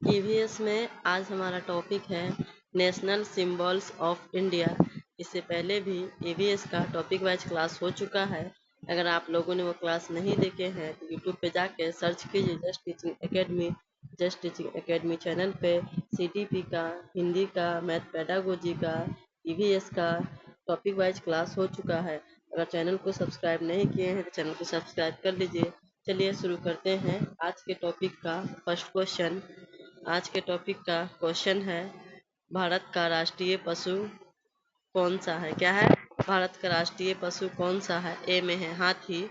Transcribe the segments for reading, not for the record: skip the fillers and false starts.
EVS में आज हमारा टॉपिक है नेशनल सिंबल्स ऑफ इंडिया। इससे पहले भी ईवीएस का टॉपिक वाइज क्लास हो चुका है। अगर आप लोगों ने वो क्लास नहीं देखे हैं तो यूट्यूब पे जाके सर्च कीजिए जस्ट टीचिंग एकेडमी चैनल पे सीटीपी का, हिंदी का, मैथ पेडागोजी का, ईवीएस का टॉपिक वाइज क्लास हो चुका है। अगर चैनल को सब्सक्राइब नहीं किए हैं तो चैनल को सब्सक्राइब कर लीजिए। चलिए शुरू करते हैं आज के टॉपिक का फर्स्ट क्वेश्चन। आज के टॉपिक का क्वेश्चन है भारत का राष्ट्रीय पशु कौन सा है। क्या है? भारत का राष्ट्रीय पशु कौन सा है? ए में है हाथी,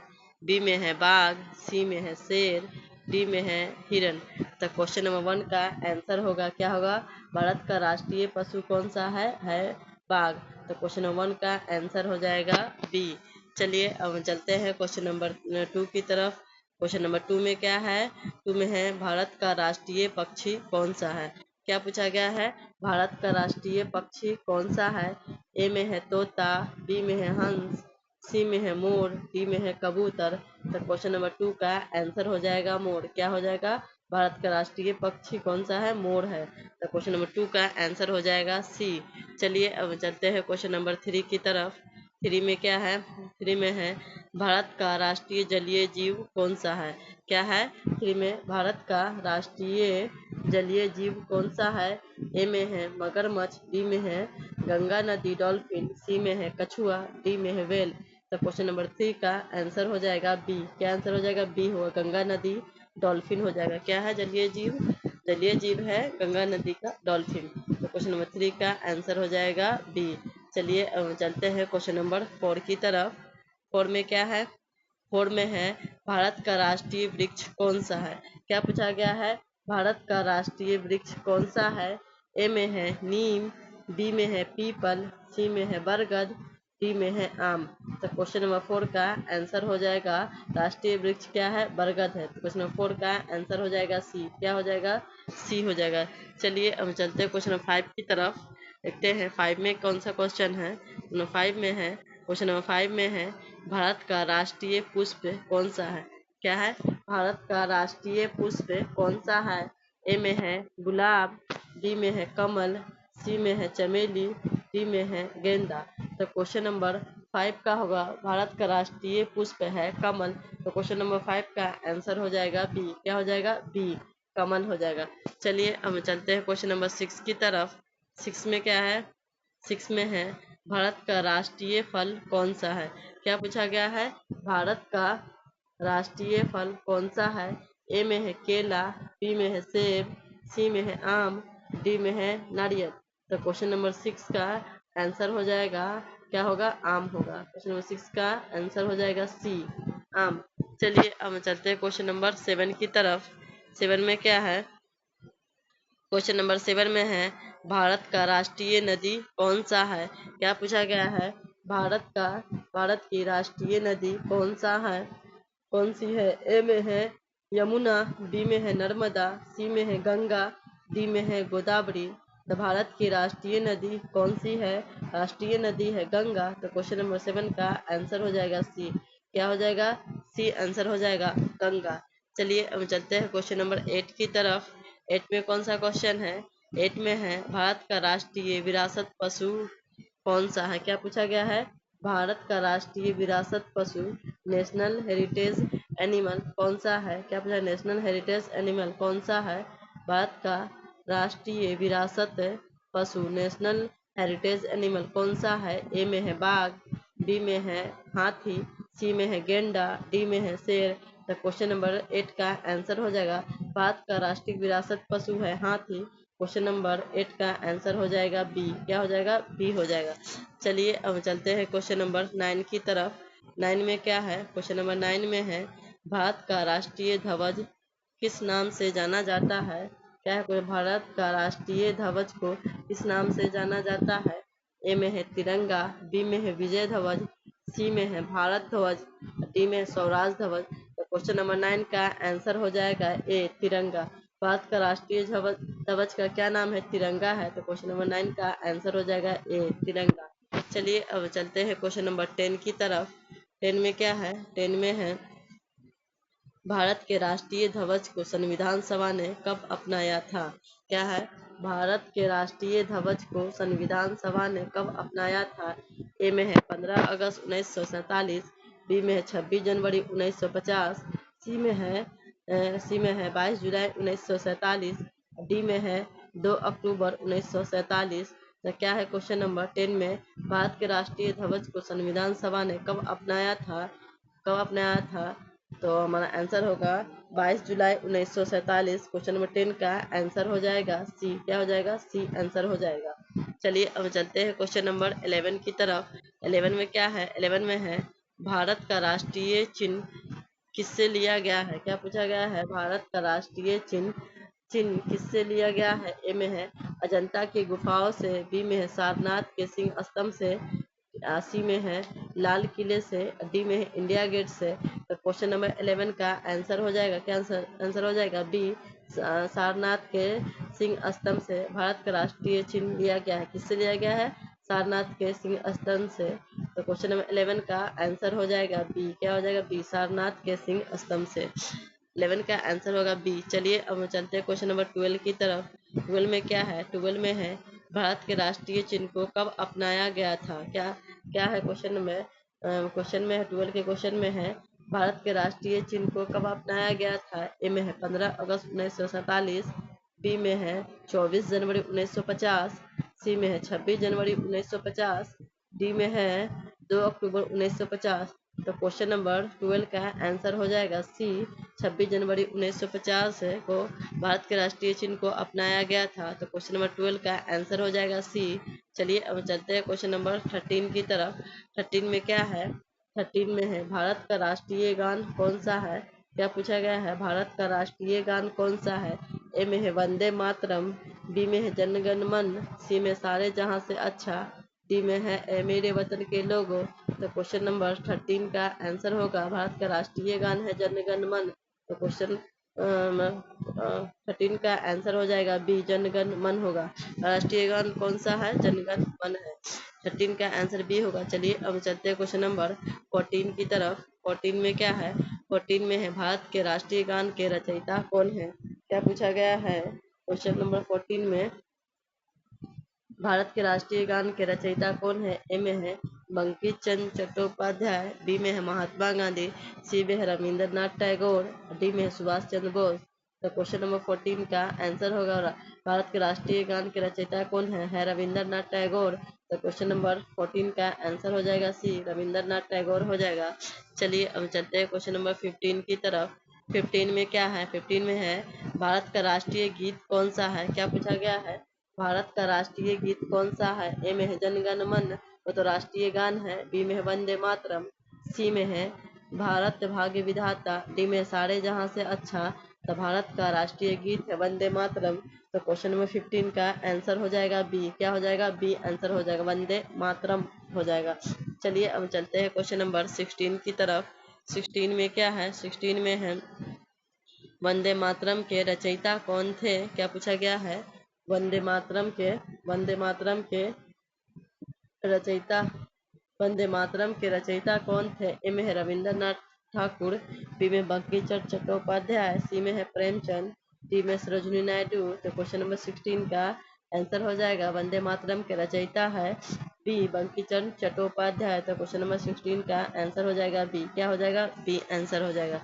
बी में है बाघ, सी में है शेर, डी में है हिरन। तो क्वेश्चन नंबर 1 का आंसर होगा, क्या होगा? भारत का राष्ट्रीय पशु कौन सा है बाघ। तो क्वेश्चन नंबर 1 का आंसर हो जाएगा बी। चलिए अब चलते हैं क्वेश्चन नंबर 2 की तरफ। क्वेश्चन नंबर 2 में क्या है? 2 में है भारत का राष्ट्रीय पक्षी कौन सा है। क्या पूछा गया है? भारत का राष्ट्रीय पक्षी कौन सा है? ए में है तोता, बी में है हंस, सी में है मोर, डी में है कबूतर। तो क्वेश्चन नंबर 2 का आंसर हो जाएगा मोर। क्या हो जाएगा? भारत का राष्ट्रीय पक्षी कौन सा है? मोर है। तो क्वेश्चन नंबर 2 का आंसर हो जाएगा सी। चलिए अब चलते हैं क्वेश्चन नंबर 3 की तरफ। 3 में क्या है? 3 में है भारत का राष्ट्रीय जलीय जीव कौन सा है। क्या है? 3 में भारत का राष्ट्रीय जलीय जीव कौन सा है? ए में है मगरमच्छ, बी में है गंगा नदी डॉल्फिन, सी में है कछुआ, डी में है व्हेल। तो क्वेश्चन नंबर 3 का आंसर हो जाएगा बी। क्या आंसर हो जाएगा? बी होगा, गंगा नदी डॉल्फिन हो जाएगा। क्या है जलीय जीव? जलीय जीव है गंगा नदी का डॉल्फिन। तो क्वेश्चन नंबर 3 का आंसर हो जाएगा बी। चलिए अब चलते हैं क्वेश्चन नंबर 4 की तरफ। 4 में क्या है? 4 में है भारत का राष्ट्रीय वृक्ष कौन सा है। क्या पूछा गया है? भारत का राष्ट्रीय वृक्ष कौन सा है? ए में है नीम, बी में है पीपल, सी में है बरगद, डी में है आम। तो क्वेश्चन नंबर 4 का आंसर हो जाएगा राष्ट्रीय वृक्ष क्या है? बरगद है। तो क्वेश्चन नंबर 4 का आंसर हो जाएगा सी। क्या हो जाएगा? सी हो जाएगा। चलिए अब चलते हैं क्वेश्चन नंबर 5 की तरफ। देखते हैं 5 में कौन सा क्वेश्चन है। नंबर 5 में है, क्वेश्चन नंबर 5 में है भारत का राष्ट्रीय पुष्प कौन सा है। क्या है? भारत का राष्ट्रीय पुष्प कौन सा है? ए में है गुलाब, बी में है कमल, सी में है चमेली, डी में है गेंदा। तो क्वेश्चन नंबर 5 का होगा भारत का राष्ट्रीय पुष्प है कमल। तो क्वेश्चन नंबर 5 का आंसर हो जाएगा बी। क्या हो जाएगा? बी, कमल हो जाएगा। चलिए अब चलते हैं क्वेश्चन नंबर 6 की तरफ। 6 में क्या है? 6 में है भारत का राष्ट्रीय फल कौन सा है। क्या पूछा गया है? भारत का राष्ट्रीय फल कौन सा है? ए में है केला, बी में है सेब, सी में है आम, डी में है नारियल। तो क्वेश्चन नंबर 6 का आंसर हो जाएगा, क्या होगा? आम होगा। क्वेश्चन नंबर 6 का आंसर हो जाएगा सी, आम। चलिए अब चलते हैं क्वेश्चन नंबर 7 की तरफ। 7 में क्या है? क्वेश्चन नंबर 7 में है भारत का राष्ट्रीय नदी कौन सा है। क्या पूछा गया है? भारत की राष्ट्रीय नदी कौन सा है? कौन सी है? ए में है यमुना, बी में है नर्मदा, सी में है गंगा, डी में है गोदावरी। तो भारत की राष्ट्रीय नदी कौन सी है? राष्ट्रीय नदी है गंगा। तो क्वेश्चन नंबर 7 का आंसर हो जाएगा सी। क्या हो जाएगा? सी आंसर हो जाएगा, गंगा। चलिए अब चलते हैं क्वेश्चन नंबर 8 की तरफ। 8 में कौन सा क्वेश्चन है? 8 में है भारत का राष्ट्रीय विरासत पशु कौन सा है। क्या पूछा गया है? भारत का राष्ट्रीय विरासत पशु, नेशनल हेरिटेज एनिमल कौन सा है। क्या पूछा? नेशनल हेरिटेज एनिमल कौन सा है? भारत का राष्ट्रीय विरासत पशु, नेशनल हेरिटेज एनिमल कौन सा है? ए में है बाघ, बी में है हाथी, सी में है गेंडा, डी में है शेर। तो क्वेश्चन नंबर 8 का आंसर हो जाएगा भारत का राष्ट्रीय विरासत पशु है हाथी। क्वेश्चन नंबर 8 का आंसर हो जाएगा बी। क्या हो जाएगा? बी हो जाएगा। चलिए अब चलते हैं क्वेश्चन नंबर 9 की तरफ। 9 में क्या है? क्वेश्चन नंबर 9 में है भारत का राष्ट्रीय ध्वज किस नाम से जाना जाता है। क्या है? कोई भारत का राष्ट्रीय ध्वज को किस नाम से जाना जाता है? ए में है तिरंगा, बी में है विजय ध्वज, सी में है भारत ध्वज, डी में है स्वराज ध्वज। तो क्वेश्चन नंबर 9 का आंसर हो जाएगा ए, तिरंगा। भारत का राष्ट्रीय ध्वज ध्वज का क्या नाम है? तिरंगा है। तो क्वेश्चन नंबर 9 का आंसर हो जाएगा ए, तिरंगा। चलिए अब चलते हैं क्वेश्चन नंबर 10 की तरफ। 10 में क्या है? 10 में है भारत के राष्ट्रीय ध्वज को संविधान सभा ने कब अपनाया था? क्या है? भारत के राष्ट्रीय ध्वज को संविधान सभा ने कब अपनाया था? ए में है 15 अगस्त 1947, बी में है 26 जनवरी 1950, सी में है 22 जुलाई 1947, डी में है 2 अक्टूबर 1947। तो क्या है क्वेश्चन नंबर 10 में भारत के राष्ट्रीय ध्वज को संविधान सभा ने कब अपनाया था? तो हमारा आंसर होगा 22 जुलाई 1947। क्वेश्चन नंबर 10 का आंसर हो जाएगा सी। क्या हो जाएगा? सी आंसर हो जाएगा। चलिए अब चलते हैं क्वेश्चन नंबर 11 की तरफ। 11 में क्या है? 11 में है भारत का राष्ट्रीय चिन्ह किससे लिया गया है? क्या पूछा गया है? भारत का राष्ट्रीय चिन्ह किससे लिया गया है? ए में है अजंता की गुफाओं से, बी में है सारनाथ के सिंह स्तंभ से, सी में है लाल किले से, डी में है इंडिया गेट से। तो क्वेश्चन नंबर 11 का आंसर हो जाएगा, क्या आंसर हो जाएगा? बी, सारनाथ के सिंह स्तंभ से भारत का राष्ट्रीय चिन्ह लिया गया है। किससे लिया गया है? सारनाथ के सिंह स्तंभ से। तो क्वेश्चन नंबर 11 का आंसर हो जाएगा बी। क्या हो जाएगा? बी, सारनाथ के सिंह स्तंभ से। 11 का आंसर होगा बी। चलिए अब चलते हैं क्वेश्चन नंबर 12 की तरफ। 12 में क्या है? 12 में है भारत के राष्ट्रीय चिन्ह को कब अपनाया गया था? क्या क्या है क्वेश्चन में? क्वेश्चन में है 12 के क्वेश्चन में है भारत के राष्ट्रीय चिन्ह को कब अपनाया गया था? ए में है 15 अगस्त 1947, बी में है 24 जनवरी 1950, सी में है 26 जनवरी 1950, डी में है 2 अक्टूबर 1950। तो क्वेश्चन नंबर 12 का आंसर हो जाएगा सी, 26 जनवरी 1950 को भारत के राष्ट्रीय चिन्ह को अपनाया गया था। तो क्वेश्चन नंबर 12 का आंसर हो जाएगा सी। चलिए अब चलते हैं क्वेश्चन नंबर 13 की तरफ। 13 में क्या है? 13 में है भारत का राष्ट्रीय गान कौन सा है? क्या पूछा गया है? भारत का राष्ट्रीय गान कौन सा है? ए में है वंदे मातरम, बी में है जनगण मन, सी में सारे जहां से अच्छा, डी में है ए मेरे वतन के लोगों। तो क्वेश्चन नंबर 13 का आंसर होगा भारत का राष्ट्रीय गान है जनगण मन। तो क्वेश्चन 13 का आंसर हो जाएगा बी, जनगण मन होगा। राष्ट्रीय गान कौन सा है? जनगण मन है। 13 का आंसर बी होगा। चलिए अब चलते हैं क्वेश्चन नंबर 14 की तरफ। 14 में क्या है? 14 में है भारत के राष्ट्रीय गान के रचयिता कौन है? क्या पूछा गया है? क्वेश्चन नंबर 14 में भारत के राष्ट्रीय गान के रचयिता कौन है? ए में है बंकिम चंद्र चट्टोपाध्याय, बी में है महात्मा गांधी, सी में है रविंद्रनाथ टैगोर, डी में है सुभाष चंद्र बोस। तो क्वेश्चन नंबर 14 का आंसर होगा भारत के राष्ट्रीय गान के रचयिता कौन है रविंद्रनाथ टैगोर। तो क्वेश्चन नंबर 14 का आंसर हो जाएगा सी, रविंद्रनाथ टैगोर हो जाएगा। चलिए अब चलते हैं क्वेश्चन नंबर 15 की तरफ। 15 में क्या है? 15 में है भारत का राष्ट्रीय गीत कौन सा है? क्या पूछा गया है? भारत का राष्ट्रीय गीत कौन सा है? ए में है जनगण मन, वो तो राष्ट्रीय गान है, बी में है वंदे मातरम, सी में है भारत भाग्य विधाता, डी में सारे जहां से अच्छा। तो भारत का राष्ट्रीय गीत है वंदे मातरम। तो क्वेश्चन नंबर 15 का आंसर हो जाएगा बी। क्या हो जाएगा? बी आंसर हो जाएगा, वंदे मातरम हो जाएगा। चलिए अब चलते हैं क्वेश्चन नंबर 16 की तरफ। 16 में क्या है? 16 में है वंदे मातरम के रचयिता कौन थे? क्या पूछा गया है? वंदे मातरम के रचयिता वंदे मातरम के रचयिता कौन थे? ए में है रविंद्रनाथ ठाकुर, बी में बंकिम चंद्र चट्टोपाध्याय, सी में है प्रेमचंद, डी में सरोजिनी नायडू। तो क्वेश्चन नंबर 16 का आंसर हो जाएगा वंदे मातरम के रचयिता है बी, बंकिम चंद्र चट्टोपाध्याय। तो क्वेश्चन नंबर 16 का आंसर हो जाएगा बी। क्या हो जाएगा? बी आंसर हो जाएगा।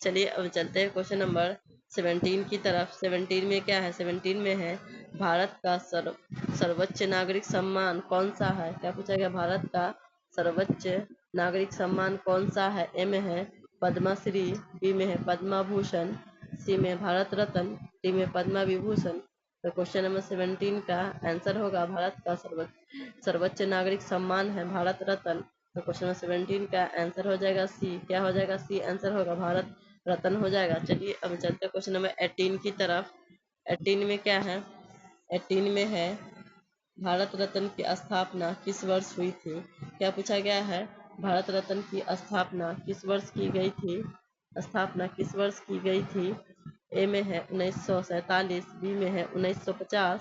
चलिए अब चलते हैं क्वेश्चन नंबर 17 की तरफ। 17 में क्या है? 17 में है भारत का सर्वोच्च नागरिक सम्मान कौन सा है? क्या पूछा गया? भारत का सर्वोच्च नागरिक सम्मान कौन सा है? ए में है पद्मश्री, बी में है पद्म भूषण, सी में भारत रत्न, डी में पद्म विभूषण। तो क्वेश्चन नंबर 17 का आंसर होगा भारत का सर्वोच्च नागरिक सम्मान है भारत रत्न। तो क्वेश्चन नंबर 17 का आंसर हो जाएगा सी। क्या हो जाएगा? सी आंसर होगा, भारत रत्न हो जाएगा। चलिए अब चलते हैं क्वेश्चन नंबर 18 की तरफ। 18 में क्या है? 18 में है भारत रत्न की स्थापना किस वर्ष हुई थी? क्या पूछा गया है? भारत रत्न की स्थापना किस वर्ष की गई थी? स्थापना किस वर्ष की गई थी? ए में है 1947, बी में है 1950,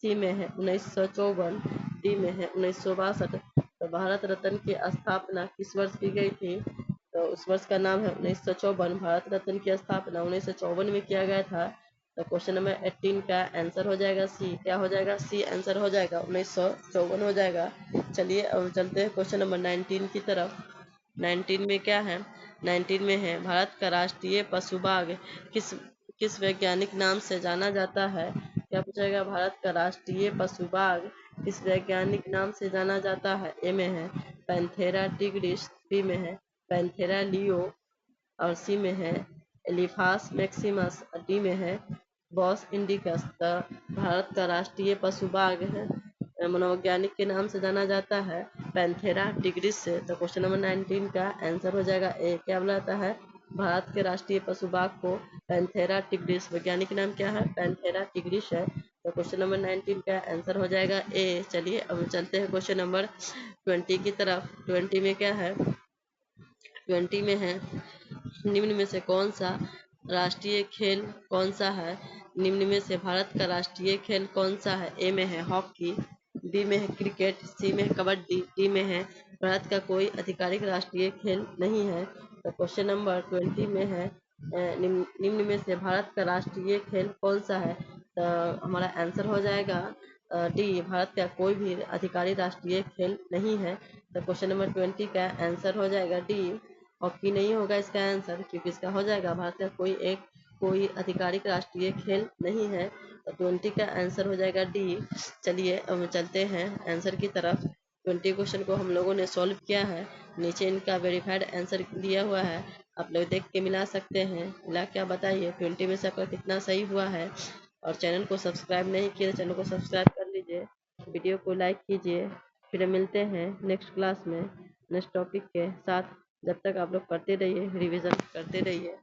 सी में है 1954, डी में है 1962। तो भारत रत्न की स्थापना किस वर्ष की गई थी? तो उस वर्ष का नाम है 1954। भारत रत्न की स्थापना 1954 में किया गया था। तो क्वेश्चन नंबर 18 का आंसर हो जाएगा सी। क्या हो जाएगा? सी आंसर हो जाएगा, 1954 हो जाएगा। चलिए अब चलते हैं क्वेश्चन नंबर 19 की तरफ। 19 में क्या है? 19 में है भारत का राष्ट्रीय पशु बाघ किस किस वैज्ञानिक नाम से जाना जाता है? क्या पूछेगा? भारत का राष्ट्रीय पशु बाघ किस वैज्ञानिक नाम से जाना जाता है? ए में है पैंथेरा टिग्रिस, बी में है पैंथेरा लियो और सी में है एलिफास मैक्सिमस, डी में है बॉस इंडिकस। तो भारत का राष्ट्रीय पशु बाघ है मनोवैज्ञानिक के नाम से जाना जाता है पैंथेरा टिग्रिस से। तो क्वेश्चन नंबर 19 का आंसर हो जाएगा ए। क्या बोलाता है? भारत के राष्ट्रीय पशु बाघ को पैंथेरा टिग्रिस, वैज्ञानिक नाम क्या है? पैंथेरा टिग्रिस है। तो क्वेश्चन नंबर 19 का आंसर हो जाएगा ए। चलिए अब चलते हैं क्वेश्चन नंबर 20 की तरफ। 20 में क्या है? 20 में है निम्न में से कौन सा राष्ट्रीय खेल कौन सा है? निम्न में से भारत का राष्ट्रीय खेल कौन सा है? ए में है हॉकी, बी में है क्रिकेट, सी में है कबड्डी, डी में है भारत का कोई आधिकारिक राष्ट्रीय खेल नहीं है। तो क्वेश्चन नंबर 20 में है निम्न में से भारत का राष्ट्रीय खेल कौन सा है? तो हमारा आंसर हो जाएगा डी, भारत का कोई भी आधिकारिक राष्ट्रीय खेल नहीं है। तो क्वेश्चन नंबर 20 का आंसर हो जाएगा डी, हॉकी नहीं होगा इसका आंसर, क्योंकि इसका हो जाएगा भारत का कोई आधिकारिक राष्ट्रीय खेल नहीं है। तो 20 का आंसर हो जाएगा डी। चलिए अब चलते हैं आंसर की तरफ। 20 क्वेश्चन को हम लोगों ने सॉल्व किया है। नीचे इनका वेरीफाइड आंसर दिया हुआ है, आप लोग देख के मिला सकते हैं। मिला क्या बताइए 20 में से आपका कितना सही हुआ है। और चैनल को सब्सक्राइब नहीं किया तो चैनल को सब्सक्राइब कर लीजिए, वीडियो को लाइक कीजिए। फिर मिलते हैं नेक्स्ट क्लास में नेक्स्ट टॉपिक के साथ। जब तक आप लोग पढ़ते रहिए, रिवीजन करते रहिए।